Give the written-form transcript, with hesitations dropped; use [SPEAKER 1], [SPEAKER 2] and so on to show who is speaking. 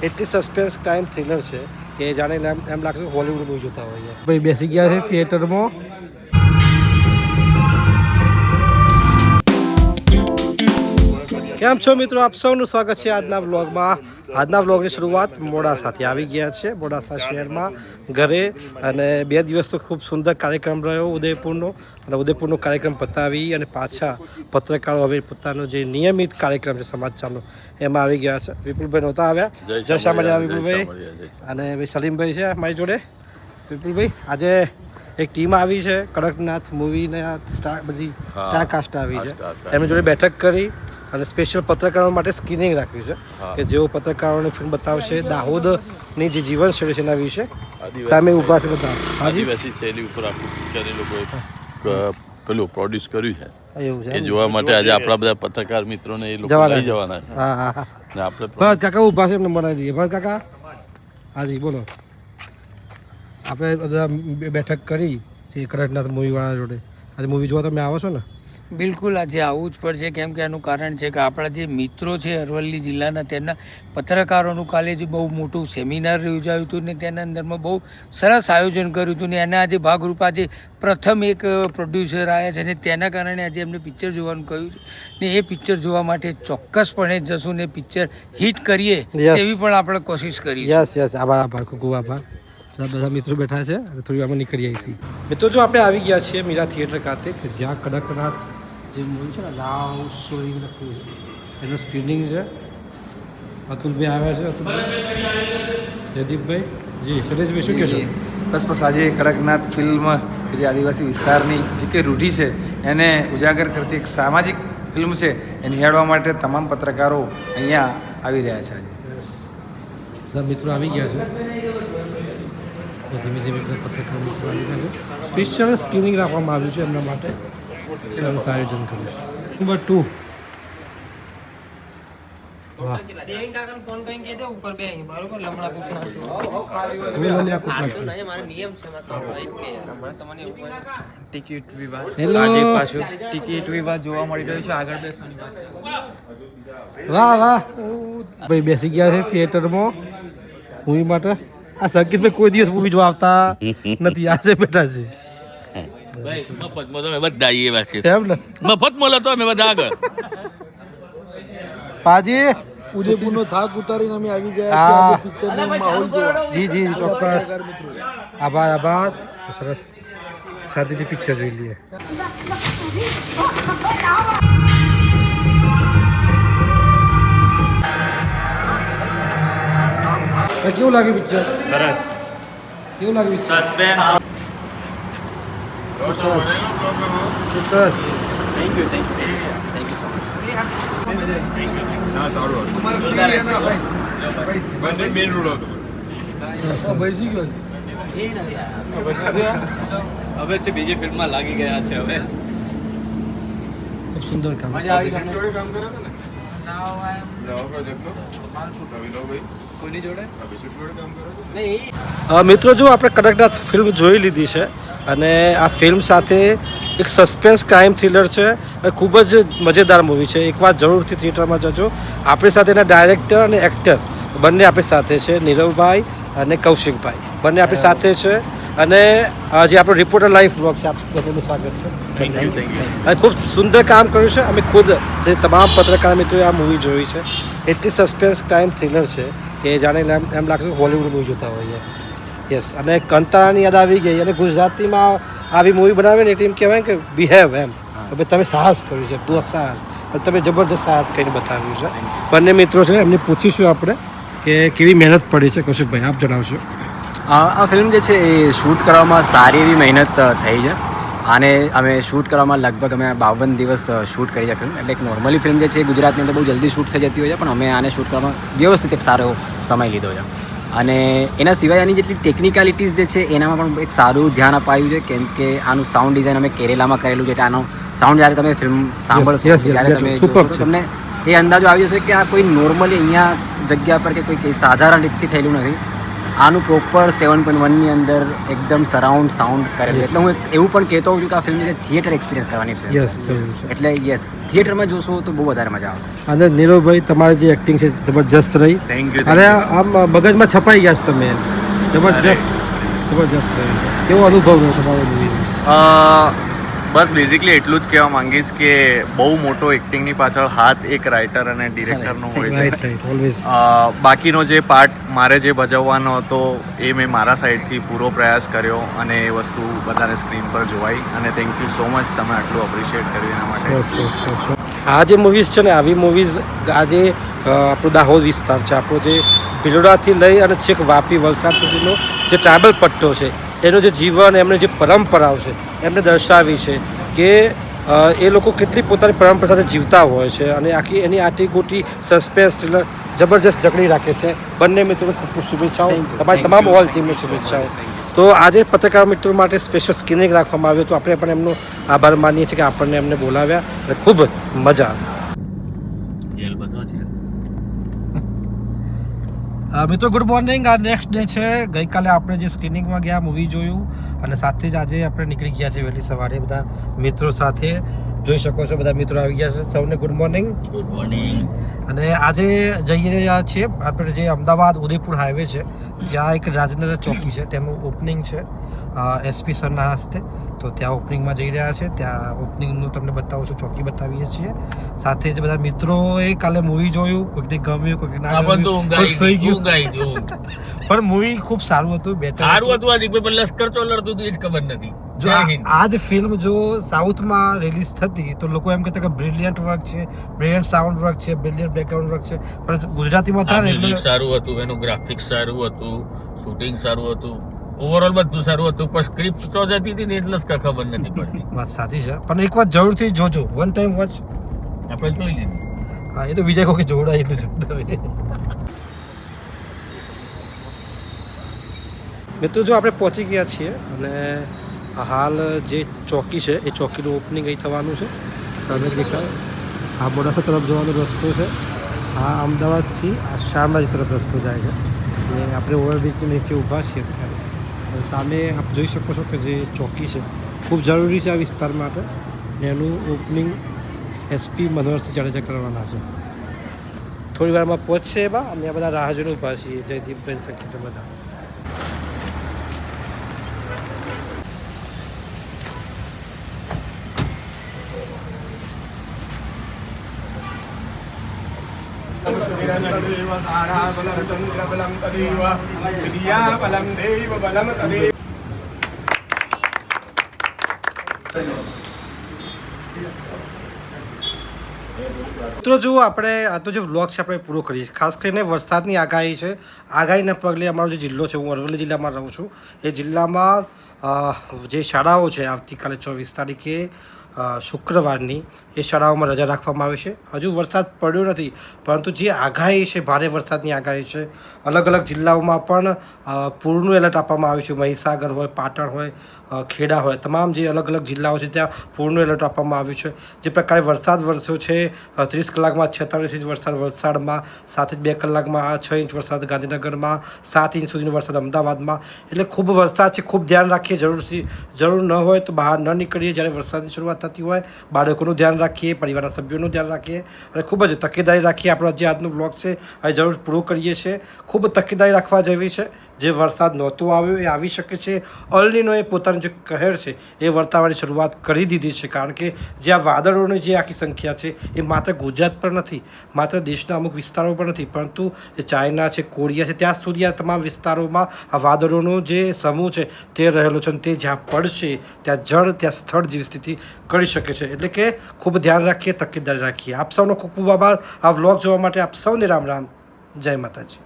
[SPEAKER 1] એટલી suspense crime thriller છે કે જાણે એમ લાગતું હોલિવૂડ મૂવી જોતા હોઈએ. ભાઈ બેસી ગયા છે થિયેટરમાં. કેમ છો મિત્રો, આપ સૌનું સ્વાગત છે આજના વ્લોગમાં. આજના વ્લોગની શરૂઆત મોડાસાથી આવી ગયા છે. મોડાસા શહેરમાં ઘરે અને 2 દિવસ તો ખૂબ સુંદર કાર્યક્રમ રહ્યો ઉદયપુરનો, અને ઉદયપુરનો કાર્યક્રમ પતાવી અને પાછા પત્રકારો હવે પોતાનો જે નિયમિત કાર્યક્રમ છે સમાચારનો એમાં આવી ગયા છે. વિપુલભાઈ નહોતા આવ્યા. જય શ્રી રામ વિપુલભાઈ. અને ભાઈ સલીમભાઈ છે મારી જોડે. વિપુલભાઈ, આજે એક ટીમ આવી છે કડકનાથ મૂવીના બધી સ્ટાર કાસ્ટ આવી છે. એમની જોડે બેઠક કરી અને સ્પેશિયલ પત્રકારો માટે સ્ક્રીનિંગ રાખ્યું છે કે જેઓ પત્રકારોને ફિલ્મ બતાવશે દાહોદની જે જીવનશૈલી છે એના વિશે. સામે ઊભા છે બધા
[SPEAKER 2] આદિવાસી શૈલી ઉપર આપણું પિક્ચર એ લોકોએ પેલું પ્રોડ્યુસ કર્યું છે.
[SPEAKER 1] એવું છે
[SPEAKER 2] એ જોવા માટે આજે આપણા બધા પત્રકાર મિત્રોને એ લોકો લઈ જવાના છે.
[SPEAKER 1] હા હા હા.
[SPEAKER 2] ને આપણે
[SPEAKER 1] ભરત કાકા ઊભા છે, એમને બનાવી દઈએ. ભરત કાકા, હાજી બોલો. આપણે બધા બેઠક કરી જે કડકનાથ મૂવીવાળા જોડે. આજે મૂવી જોવા તમે આવો છો ને?
[SPEAKER 3] બિલકુલ, આજે આવવું જ પડશે, કેમ કે એનું કારણ છે કે આપણા જે મિત્રો છે અરવલ્લી જિલ્લાના તેમના પત્રકારોનું કાલે જે બહુ મોટું સેમિનાર યોજાયું હતું ને તેના અંદરમાં બહુ સરસ આયોજન કર્યું હતું ને એના આજે ભાગરૂપે આજે પ્રથમ એક પ્રોડ્યુસર આવ્યા છે ને તેના કારણે આજે એમને પિક્ચર જોવાનું કહ્યું છે ને એ પિક્ચર જોવા માટે ચોક્કસપણે જશું ને પિક્ચર હિટ કરીએ તેવી પણ આપણે કોશિશ કરી.
[SPEAKER 1] યસ યસ, આભાર આભાર, ખૂબ આભાર. બધા મિત્રો બેઠા છે અને થોડી વારમાં નીકળી આવી હતી. મિત્રો, જો આપણે આવી ગયા છીએ મીરા થિયેટર ખાતે કે જ્યાં કડકનાથ જે મૂવી છે ને લવ સ્ટોરી લખ્યું છે એનું સ્ક્રીનિંગ છે. અતુલભાઈ આવ્યા છે. અતુલભાઈ, જયદીપભાઈ, જી શૈલેષભાઈ, શું કહેશો?
[SPEAKER 4] બસ આજે કડકનાથ ફિલ્મ કે જે આદિવાસી વિસ્તારની જે કે રૂઢિ છે એને ઉજાગર કરતી એક સામાજિક ફિલ્મ છે એ નિહાળવા માટે તમામ પત્રકારો અહીંયા આવી રહ્યા છે. આજે
[SPEAKER 1] બધા મિત્રો આવી ગયા છે. ધીમે ધીમે બધા પત્રકાર મિત્રો આવી ગયા છે. સ્પેશિયલ સ્ક્રીનિંગ રાખવામાં આવ્યું છે એમના માટે. સરસ આયોજન કર્યું. નંબર 2. વાહ,
[SPEAKER 5] ટિકિટ વિવાદ જોવા મળી રહ્યું છે. આગળ બેસવાની વાત.
[SPEAKER 1] વાહ વાહ ભાઈ, બેસી ગયા છે થિયેટરમાં મૂવી માટે. આ સંકેતભાઈ કોઈ દિવસ મૂવી જોવા આવતા નથી, આજે બેઠા છે.
[SPEAKER 2] મફતમાં બધા એવા છે.
[SPEAKER 1] એમ ને?
[SPEAKER 2] મફત મળે તો અમે બધા આગળ.
[SPEAKER 1] પાજી,
[SPEAKER 6] ઉદયપુરનો થાક ઉતારીને અમે આવી ગયા છીએ આજે પિક્ચરનો માહોલ જોવા.
[SPEAKER 1] જી જી ચોક્કસ, આભાર આભાર. સરસ, શાંતિથી પિક્ચર જોઈ લઈએ. કેવું લાગે પિક્ચર?
[SPEAKER 2] સરસ.
[SPEAKER 1] કેવું લાગે પિક્ચર?
[SPEAKER 2] સસ્પેન્સ.
[SPEAKER 1] સરસ.
[SPEAKER 5] Thank you so much.
[SPEAKER 6] બેસી ગયો
[SPEAKER 5] હવે છે બીજી ફિલ્મમાં લાગી ગયા છે. હવે
[SPEAKER 1] ખૂબ સુંદર કામ.
[SPEAKER 5] કોની જોડે?
[SPEAKER 1] મિત્રો, જો આપણે કડકનાથ ફિલ્મ જોઈ લીધી છે અને આ ફિલ્મ સાથે એક સસ્પેન્સ ક્રાઇમ થ્રિલર છે અને ખૂબ જ મજેદાર મૂવી છે. એકવાર જરૂરથી થિયેટરમાં જજો. આપણી સાથે એના ડાયરેક્ટર અને એક્ટર બંને આપણી સાથે છે. નીરવભાઈ અને કૌશિકભાઈ બંને આપણી સાથે છે. અને જે આપણો રિપોર્ટર લાઈફ બ્લોગ છે, આપ બધાનું સ્વાગત છે. અને ખૂબ સુંદર કામ કર્યું છે. અમે ખુદ જે તમામ પત્રકાર મિત્રોએ આ મૂવી જોઈ છે. એટલી સસ્પેન્સ ક્રાઇમ થ્રિલર છે કે જાણે એમ લાગતું હોલિવૂડ મૂવી જોતા હોઈએ. યસ, અને કંટાળાની યાદ આવી ગઈ. અને ગુજરાતીમાં આવી મૂવી બનાવે ને એટલે એમ કહેવાય કે બિહેવ એમ કે ભાઈ તમે સાહસ કર્યું છે, દુઃસાહસ, પણ તમે જબરદસ્ત સાહસ કરીને બતાવ્યું છે. બંને મિત્રો છે, એમને પૂછીશું આપણે કે કેવી મહેનત પડી છે. કૌશિકભાઈ, આપ જણાવશો.
[SPEAKER 7] આ ફિલ્મ જે છે એ શૂટ કરવામાં સારી એવી મહેનત થઈ છે. આને અમે શૂટ કરવામાં લગભગ અમે 52 દિવસ શૂટ કરી છે ફિલ્મ. એટલે એક નોર્મલી ફિલ્મ જે છે ગુજરાતની અંદર બહુ જલ્દી શૂટ થઈ જતી હોય છે, પણ અમે આને શૂટ કરવામાં વ્યવસ્થિત એક સારો સમય લીધો છે. અને એના સિવાય આની જેટલી ટેકનિકાલિટીઝ જે છે એનામાં પણ એક સારું ધ્યાન અપાયું છે, કેમ કે આનું સાઉન્ડ ડિઝાઇન અમે કેરેલામાં કરેલું છે. એટલે આનો સાઉન્ડ જ્યારે તમે ફિલ્મ સાંભળશો ત્યારે તમે જોશો તો તમને એ અંદાજો આવી જશે કે આ કોઈ નોર્મલી અહીંયા જગ્યા પર કે કોઈ સાધારણ રીતથી થયેલું નથી. આનું પ્રોપર 7.1ની અંદર એકદમ સરાઉન્ડ સાઉન્ડ કરેલું, એટલે હું એવું પણ કહેતો હોઉં છું કે આ ફિલ્મ જે થિયેટર એક્સપિરિયન્સ કરવાની ફિલ્મ
[SPEAKER 1] યસ જરૂર છે.
[SPEAKER 7] એટલે યસ થિયેટરમાં જોશો તો બહુ વધારે મજા આવશે.
[SPEAKER 1] અને નીરવભાઈ તમારી જે એક્ટિંગ છે જબરજસ્ત રહી.
[SPEAKER 7] Thank you.
[SPEAKER 1] અને આમ મગજમાં છપાઈ ગયા છો તમે, જબરજસ્ત જબરજસ્ત રહ્યું. કેવો અનુભવ રહ્યો તમારો મૂવી?
[SPEAKER 8] બસ બેઝિકલી એટલું જ કહેવા માંગીશ કે બહુ મોટો એક્ટિંગની પાછળ હાથ એક રાઇટર અને ડિરેક્ટરનો હોય
[SPEAKER 1] રાઈટ
[SPEAKER 8] છે.
[SPEAKER 1] Right always.
[SPEAKER 8] બાકીનો જે પાર્ટ મારે જે ભજવવાનો હતો એ મેં મારા સાઈડથી પૂરો પ્રયાસ કર્યો અને એ વસ્તુ બધાને સ્ક્રીન પર જોવાઈ. અને થેન્ક યુ સો મચ, તમે આટલું અપ્રિશિએટ કર્યું એના માટે.
[SPEAKER 1] આ જે મૂવીઝ છે ને, આવી મૂવીઝ આજે આપણો દાહોદ વિસ્તાર છે, આપણો જે ભિલોડાથી લઈ અને છેક વાપી વલસાડ સુધીનો જે ટ્રાઇબલ પટ્ટો છે, એનું જે જીવન, એમને જે પરંપરાઓ છે એમને દર્શાવી છે કે એ લોકો કેટલી પોતાની પરંપરા સાથે જીવતા હોય છે. અને આખી એની આટી ગોટી સસ્પેન્સ થ્રિલર જબરજસ્ત જકડી રાખે છે. બંને મિત્રોને ખૂબ ખૂબ શુભેચ્છાઓ, તમારી તમામ ઓલ ટીમને શુભેચ્છાઓ. તો આજે પત્રકાર મિત્રો માટે સ્પેશિયલ સ્ક્રીનિંગ રાખવામાં આવ્યું, તો આપણે પણ એમનો આભાર માનીએ છીએ કે આપણને એમને બોલાવ્યા અને ખૂબ મજા આવી. મિત્રો ગુડ મોર્નિંગ. આ નેક્સ્ટ ડે છે. ગઈકાલે આપણે જે સ્ક્રીનિંગમાં ગયા, મૂવી જોયું, અને સાથે જ આજે આપણે નીકળી ગયા છે વહેલી સવારે બધા મિત્રો સાથે. જોઈ શકો છો બધા મિત્રો આવી ગયા છે. સૌને ગુડ મોર્નિંગ.
[SPEAKER 3] Good morning.
[SPEAKER 1] અને આજે જઈ રહ્યા છીએ આપણે જે અમદાવાદ ઉદયપુર હાઈવે છે, જ્યાં એક રાજેન્દ્ર ચોકી છે, તેનું ઓપનિંગ છે એસપી સરના હસ્તે. તો ત્યાં ઓપનિંગમાં જઈ રહ્યા છે. ત્યાં ઓપનિંગનું તમને બતાવું છું, ચોકી બતાવીએ છીએ. સાથે જ બધા મિત્રોએ કાલે મૂવી જોયું, કોઈકને ગમ્યું, કોઈકને ના ગમ્યું, કોઈક સહી ગયું. પણ મૂવી ખૂબ સારું હતું, બેટર
[SPEAKER 3] હતું. લશ્કર ચો લડતું હતું એ જ ખબર નથી.
[SPEAKER 1] જો આ જ ફિલ્મ જો સાઉથમાં રિલીઝ થતી તો લોકો એમ કહેતા કે બ્રિલિયન્ટ વર્ક છે, બ્રિલિયન્ટ સાઉન્ડ વર્ક છે, બ્રિલિયન્ટ બેકગ્રાઉન્ડ વર્ક છે, પણ ગુજરાતીમાં થાય ને એટલે
[SPEAKER 9] સારું હતું, એનું ગ્રાફિક્સ સારું હતું, શૂટિંગ સારું હતું, ઓવરઓલ બધું સારું હતું. પણ સ્ક્રિપ્ટ તો જતી હતી ને એટલે જ ખબર નથી પડતી.
[SPEAKER 1] વાત સાચી છે, પણ એક વાત જરૂરથી જોજો, વન ટાઈમ વોચ.
[SPEAKER 9] આપણે જોઈ લીધું.
[SPEAKER 1] હા, એ તો બીજા કોઈ જોડાય એટલું જોતા હોય. મિત્રો જો આપણે પહોંચી ગયા છીએ અને હાલ જે ચોકી છે એ ચોકીનું ઓપનિંગ અહીં થવાનું છે. સામે દેખાય આ મોડાસા તરફ જવાનો રસ્તો છે. આ અમદાવાદથી આ શામરાજ તરફ રસ્તો જાય છે. અને આપણે ઓવરબ્રિજની નીચે ઊભા છીએ અત્યારે. અને સામે આપ જોઈ શકો છો કે જે ચોકી છે ખૂબ જરૂરી છે આ વિસ્તાર માટે. એનું ઓપનિંગ એસપી મનોહરસિંહ જાડેજા કરવાના છે. થોડી વારમાં પહોંચશે એમાં. અમે આ બધા રાહ જોઈને ઊભા છીએ, જયદીપભાઈ સંકેત બધા. મિત્રો જુઓ, આપણે આ તો જે વ્લોગ છે આપણે પૂરો કરીએ છીએ. ખાસ કરીને વરસાદની આગાહી છે. આગાહીના પગલે અમારો જે જિલ્લો છે, હું અરવલ્લી જિલ્લામાં રહું છું, એ જિલ્લામાં જે શાળાઓ છે આવતીકાલે 24 તારીખે શુક્રવારની એ શાળાઓમાં રજા રાખવામાં આવે છે. હજુ વરસાદ પડ્યો નથી, પરંતુ જે આગાહી છે, ભારે વરસાદની આગાહી છે. અલગ અલગ જિલ્લાઓમાં પણ પૂરનું એલર્ટ આપવામાં આવ્યું છે. મહીસાગર હોય, પાટણ હોય, ખેડા હોય, તમામ જે અલગ અલગ જિલ્લાઓ છે ત્યાં પૂરનું એલર્ટ આપવામાં આવ્યું છે. જે પ્રકારે વરસાદ વરસ્યો છે, 30 કલાકમાં 46 ઇંચ વરસાદ વલસાડમાં, સાથે જ 2 કલાકમાં 6 ઇંચ વરસાદ ગાંધીનગરમાં, 7 ઇંચ સુધીનો વરસાદ અમદાવાદમાં. એટલે ખૂબ વરસાદ છે. ખૂબ ધ્યાન રાખીએ. જરૂર ન હોય તો બહાર ન નીકળીએ જ્યારે વરસાદની શરૂઆત થતી હોય. બાળકોનું ધ્યાન રાખીએ, પરિવારના સભ્યોનું ધ્યાન રાખીએ અને ખૂબ જ તકેદારી રાખીએ. આપણો જે આજનો બ્લોગ છે એ જરૂર પૂરો કરીએ છીએ. ખૂબ તકેદારી રાખવા જેવી છે. જે વરસાદ નહોતો આવ્યો એ આવી શકે છે. અલનીનો એ પોતાનું જે કહેર છે એ વર્તાવાની શરૂઆત કરી દીધી છે. કારણ કે જે આ વાદળોની જે આખી સંખ્યા છે એ માત્ર ગુજરાત પર નથી, માત્ર દેશના અમુક વિસ્તારો પર નથી, પરંતુ જે ચાઇના છે, કોરિયા છે, ત્યાં સુધી આ તમામ વિસ્તારોમાં આ વાદળોનો જે સમૂહ છે તે રહેલો છે. અને તે જ્યાં પડશે ત્યાં જળ, ત્યાં સ્થળ જેવી સ્થિતિ કરી શકે છે. એટલે કે ખૂબ ધ્યાન રાખીએ, તકેદારી રાખીએ. આપ સૌનો ખૂબ ખૂબ આભાર આ વ્લોગ જોવા માટે. આપ સૌને રામ રામ. જય માતાજી.